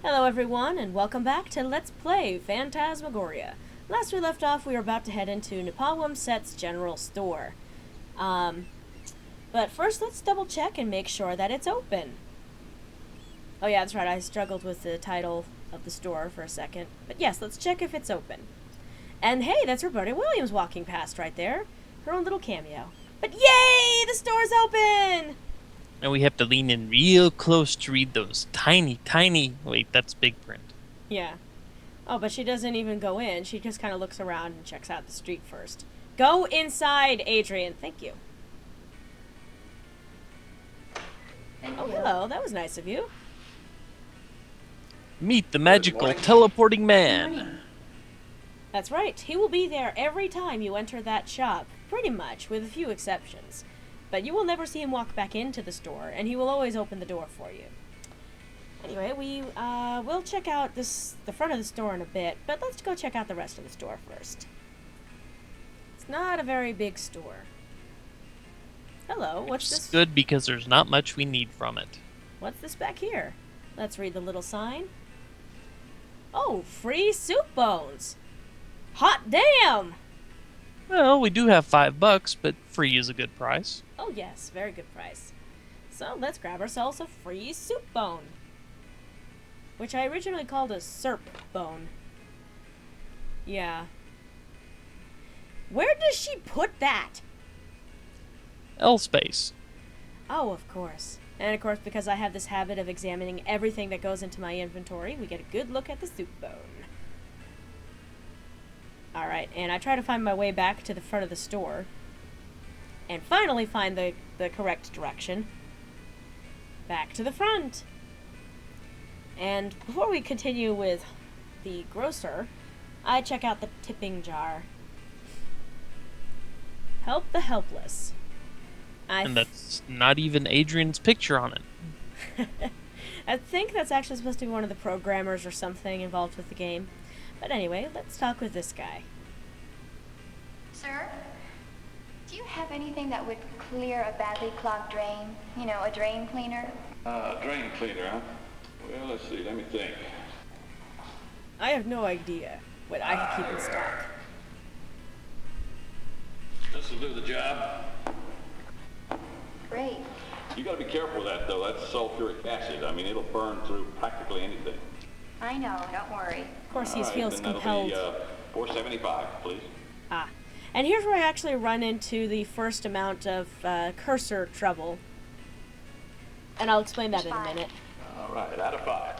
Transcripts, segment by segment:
Hello everyone, and welcome back to Let's Play Phantasmagoria. Last we left off, we were about to head into Napalm Set's general store. But first let's double check and make sure that it's open. Oh yeah, that's right, I struggled with the title of the store for a second. But yes, let's check if it's open. And hey, that's Roberta Williams walking past right there. Her own little cameo. But yay! The store's open! And we have to lean in real close to read those tiny... Wait, that's big print. Yeah. Oh, but she doesn't even go in. She just kind of looks around and checks out the street first. Go inside, Adrienne. Thank you. Oh, hello. That was nice of you. Meet the magical teleporting man. That's right. He will be there every time you enter that shop. Pretty much, with a few exceptions. But you will never see him walk back into the store, and he will always open the door for you. Anyway, we'll check out the front of the store in a bit, but let's go check out the rest of the store first. It's not a very big store. Hello, what's this? It's good because there's not much we need from it. What's this back here? Let's read the little sign. Oh, free soup bones! Hot damn! Well, we do have $5, but free is a good price. Oh yes, very good price. So let's grab ourselves a free soup bone. Which I originally called a serp bone. Yeah. Where does she put that? L space. Oh, of course. And of course, because I have this habit of examining everything that goes into my inventory, we get a good look at the soup bone. Alright, and I try to find my way back to the front of the store. And finally find the correct direction. Back to the front. And before we continue with the grocer, I check out the tipping jar. Help the helpless. And that's not even Adrienne's picture on it. I think that's actually supposed to be one of the programmers or something involved with the game. But anyway, let's talk with this guy. Sir, do you have anything that would clear a badly clogged drain? You know, a drain cleaner? Drain cleaner, huh? Well, let's see, let me think. I have no idea what I can keep in stock. This'll do the job. Great. You gotta be careful with that, though. That's sulfuric acid. I mean, it'll burn through practically anything. I know, don't worry. Of course, he All right, feels then compelled. that'll be, $4.75, please. Ah. And here's where I actually run into the first amount of cursor trouble. And I'll explain that in a minute. All right, out of 5.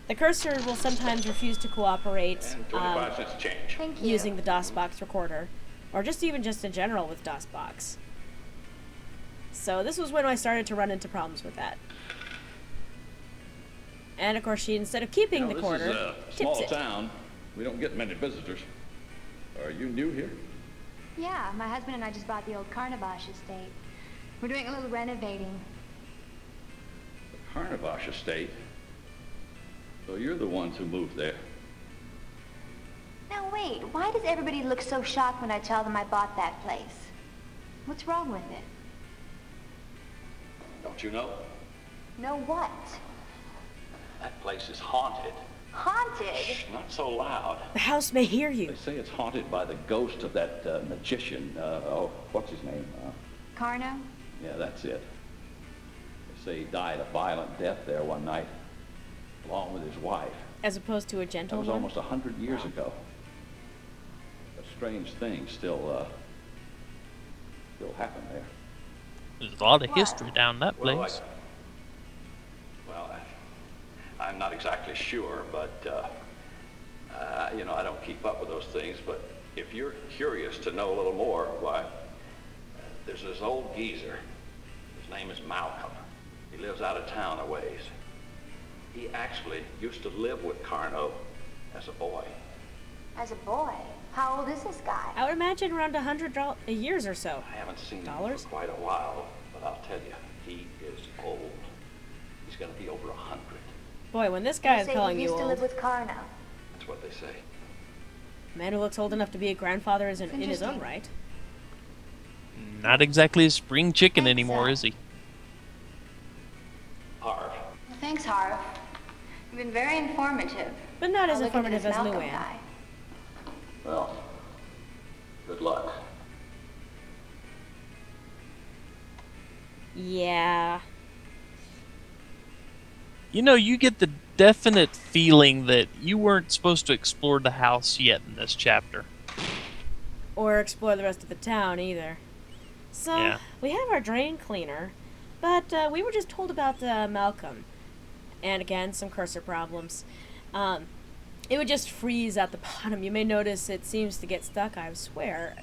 The cursor will sometimes refuse to cooperate And 25 cents change. Thank you. using the DOSBox recorder. Or just even just in general with DOSBox. So this was when I started to run into problems with that. And of course she, instead of keeping the quarter, This is a tips small it. town. We don't get many visitors. Are you new here? Yeah, my husband and I just bought the old Carnavash estate. We're doing a little renovating. The Carnavash estate. So you're the ones who moved there. Now wait, why does everybody look so shocked when I tell them I bought that place? What's wrong with it? Don't you know? Know what? That place is haunted. Haunted? Shh, not so loud. The house may hear you. They say it's haunted by the ghost of that magician. What's his name? Carno? Yeah, that's it. They say he died a violent death there one night, along with his wife. As opposed to a That gentle was one. almost 100 years ago. A strange thing still happened there. There's a lot of history down that place. I'm not exactly sure, but, I don't keep up with those things. But if you're curious to know a little more, why, there's this old geezer. His name is Malcolm. He lives out of town a ways. He actually used to live with Carno as a boy. As a boy? How old is this guy? I would imagine around $100 years or so. I haven't seen him Dollars? for quite a while, but I'll tell you, he is old. He's going to be over 100. Boy, when this guy is Say calling he you used to live old, with Carno. That's what they say. a man who looks old enough to be a grandfather is in his own Interesting. right. Not exactly a spring chicken Thanks, anymore, Al. is he? Harv, Thanks, Harv. You've been very informative. But not as I'll look into informative this as Malcolm Luann. guy. Well, good luck. Yeah. You know, you get the definite feeling that you weren't supposed to explore the house yet in this chapter. Or explore the rest of the town, either. So, Yeah. we have our drain cleaner, but we were just told about Malcolm. And again, some cursor problems. It would just freeze at the bottom. You may notice it seems to get stuck, I swear.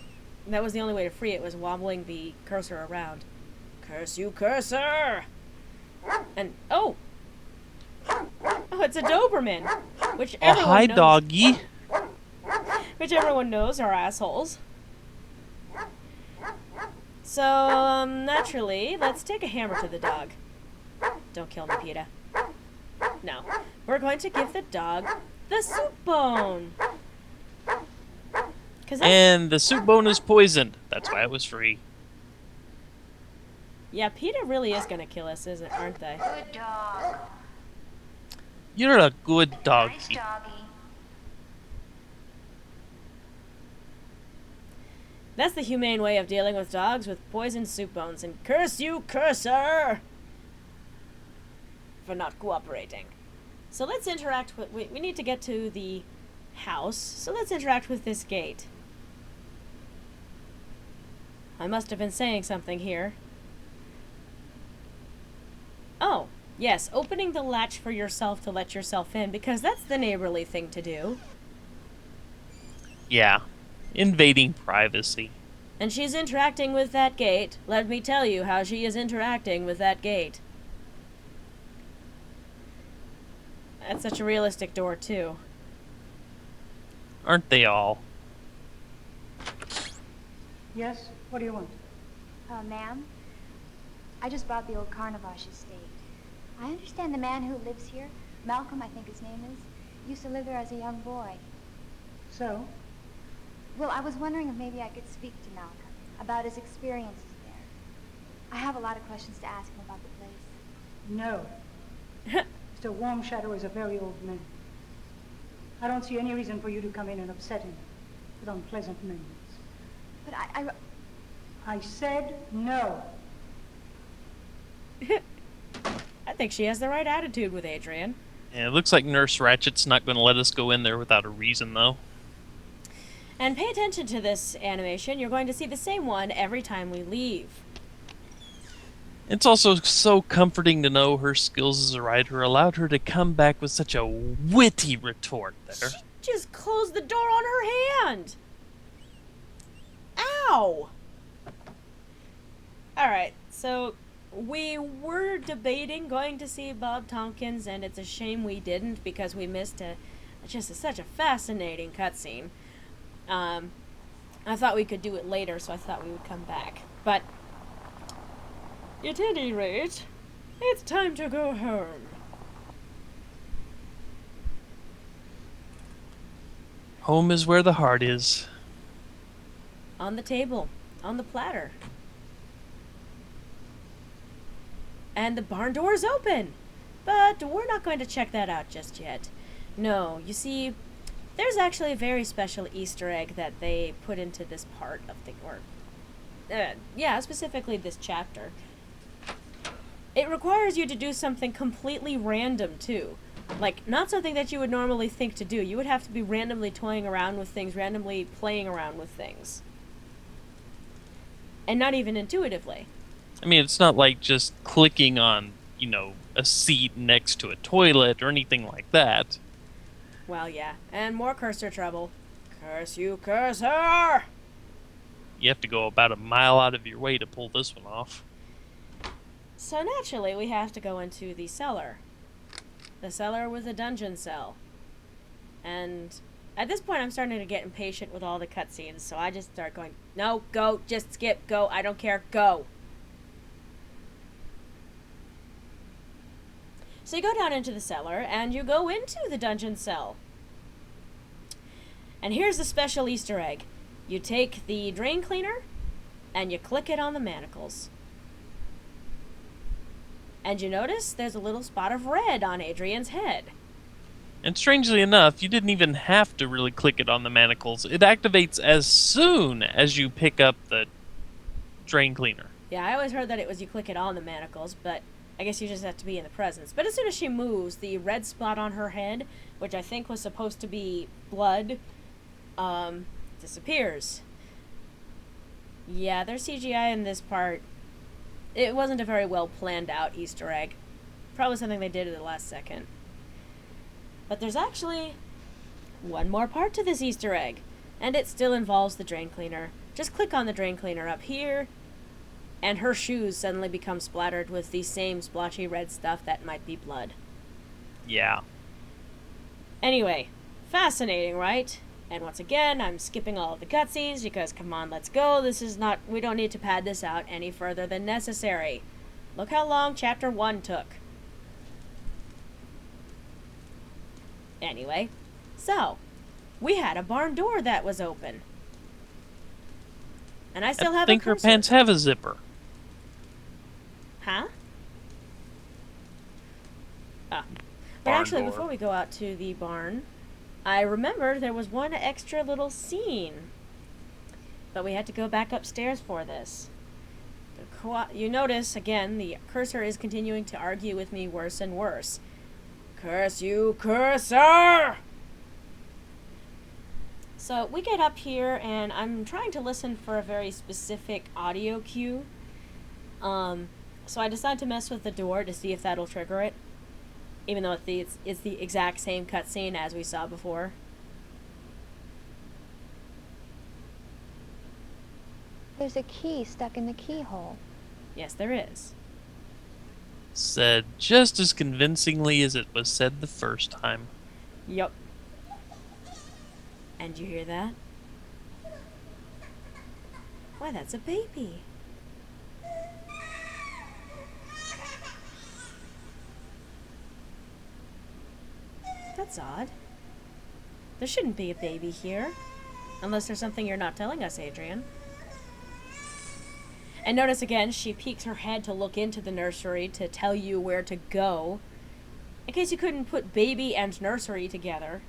That was the only way to free it, was wobbling the cursor around. Curse you, cursor! And, oh! Oh, it's a Doberman! Which Oh, everyone hi, knows. doggy. Which everyone knows are assholes. So, naturally, let's take a hammer to the dog. Don't kill me, PETA. No. We're going to give the dog the soup bone. And the soup bone is poisoned. That's why it was free. Yeah, PETA really is going to kill us, aren't they? Good dog. You're a good Nice doggy. doggy. That's the humane way of dealing with dogs, with poisoned soup bones. And curse you, cursor! For not cooperating. So let's interact with... We need to get to the house, so let's interact with this gate. I must have been saying something here. Oh, yes, opening the latch for yourself to let yourself in, because that's the neighborly thing to do. Yeah. Invading privacy. And she's interacting with that gate. Let me tell you how she is interacting with that gate. That's such a realistic door, too. Aren't they all? Yes? What do you want? Ma'am? I just bought the old Carnavash estate. I understand the man who lives here, Malcolm, I think his name is, used to live there as a young boy. So? Well, I was wondering if maybe I could speak to Malcolm about his experiences there. I have a lot of questions to ask him about the place. No. Mr. Warm Shadow is a very old man. I don't see any reason for you to come in and upset him with unpleasant memories. But I said no. I think she has the right attitude with Adrienne. Yeah, it looks like Nurse Ratchet's not going to let us go in there without a reason, though. And pay attention to this animation. You're going to see the same one every time we leave. It's also so comforting to know her skills as a writer allowed her to come back with such a witty retort there. She just closed the door on her hand. Ow! Alright, so we were debating going to see Bob Thompkins, and it's a shame we didn't because we missed such a fascinating cutscene. I thought we could do it later, so I thought we would come back. But at any rate, it's time to go home. Home is where the heart is. On the table, on the platter. And the barn door is open! But we're not going to check that out just yet. No, you see, there's actually a very special Easter egg that they put into this part of the... specifically this chapter. It requires you to do something completely random, too. Like, not something that you would normally think to do. You would have to be randomly toying around with things, randomly playing around with things. And not even intuitively. I mean, it's not like just clicking on, a seat next to a toilet or anything like that. Well, yeah. And more cursor trouble. Curse you, cursor! You have to go about a mile out of your way to pull this one off. So naturally, we have to go into the cellar. The cellar with a dungeon cell. And at this point, I'm starting to get impatient with all the cutscenes, so I just start going, no, go, just skip, go, I don't care, go. So you go down into the cellar, and you go into the dungeon cell. And here's the special Easter egg. You take the drain cleaner, and you click it on the manacles. And you notice there's a little spot of red on Adrienne's head. And strangely enough, you didn't even have to really click it on the manacles. It activates as soon as you pick up the drain cleaner. Yeah, I always heard that it was you click it on the manacles, but I guess you just have to be in the presence. But as soon as she moves, the red spot on her head, which I think was supposed to be blood, disappears. Yeah, their CGI in this part, it wasn't a very well planned out Easter egg. Probably something they did at the last second. But there's actually one more part to this Easter egg, and it still involves the drain cleaner. Just click on the drain cleaner up here, and her shoes suddenly become splattered with the same splotchy red stuff that might be blood. Yeah. Anyway, fascinating, right? And once again, I'm skipping all of the cutscenes because, come on, let's go. We don't need to pad this out any further than necessary. Look how long Chapter 1 took. Anyway, so, we had a barn door that was open. And I still have a think her cursor. pants have a zipper. Huh? Ah. But Barn actually, door. before we go out to the barn, I remember there was one extra little scene. But we had to go back upstairs for this. You notice, again, the cursor is continuing to argue with me worse and worse. Curse you, cursor! So we get up here, and I'm trying to listen for a very specific audio cue. So I decide to mess with the door to see if that'll trigger it. Even though it's the exact same cutscene as we saw before. There's a key stuck in the keyhole. Yes, there is. Said just as convincingly as it was said the first time. Yup. And you hear that? Why, that's a baby. That's odd. There shouldn't be a baby here. Unless there's something you're not telling us, Adrienne. And notice again, she peeks her head to look into the nursery to tell you where to go. In case you couldn't put baby and nursery together.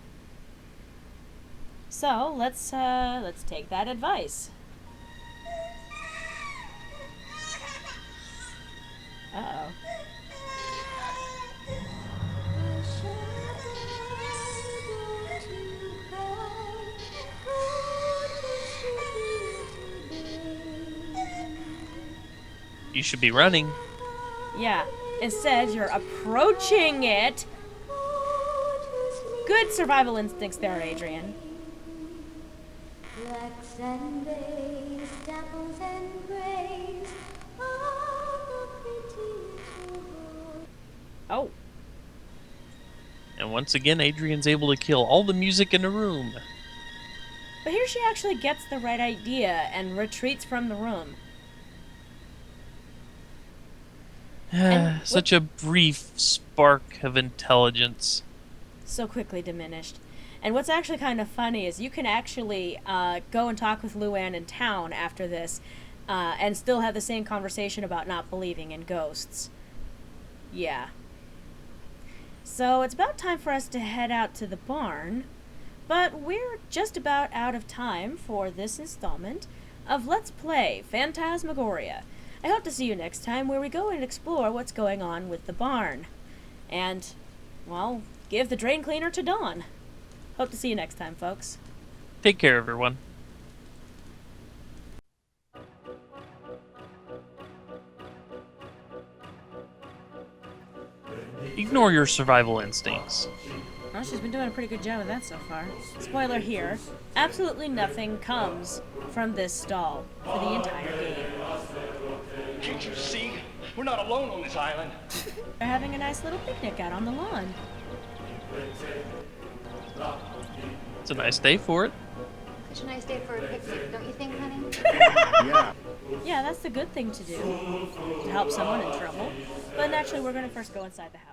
So, let's take that advice. Uh-oh. You should be running. Yeah. Instead, you're approaching it. Good survival instincts there, Adrienne. Black Sundays, dapples and grays, are the prettiest of all. Oh. And once again, Adrienne's able to kill all the music in the room. But here she actually gets the right idea and retreats from the room. And Such a brief spark of intelligence. So quickly diminished. And what's actually kind of funny is you can actually go and talk with Luann in town after this and still have the same conversation about not believing in ghosts. Yeah. So it's about time for us to head out to the barn, but we're just about out of time for this installment of Let's Play Phantasmagoria. I hope to see you next time where we go and explore what's going on with the barn. And, well, give the drain cleaner to Dawn. Hope to see you next time, folks. Take care, everyone. Ignore your survival instincts. Well, she's been doing a pretty good job of that so far. Spoiler here, absolutely nothing comes from this stall for the entire game. Can't you see? We're not alone on this island. They're having a nice little picnic out on the lawn. It's a nice day for it. Such a nice day for a picnic, don't you think, honey? Yeah. Yeah, that's the good thing to do, to help someone in trouble. But naturally, we're going to first go inside the house.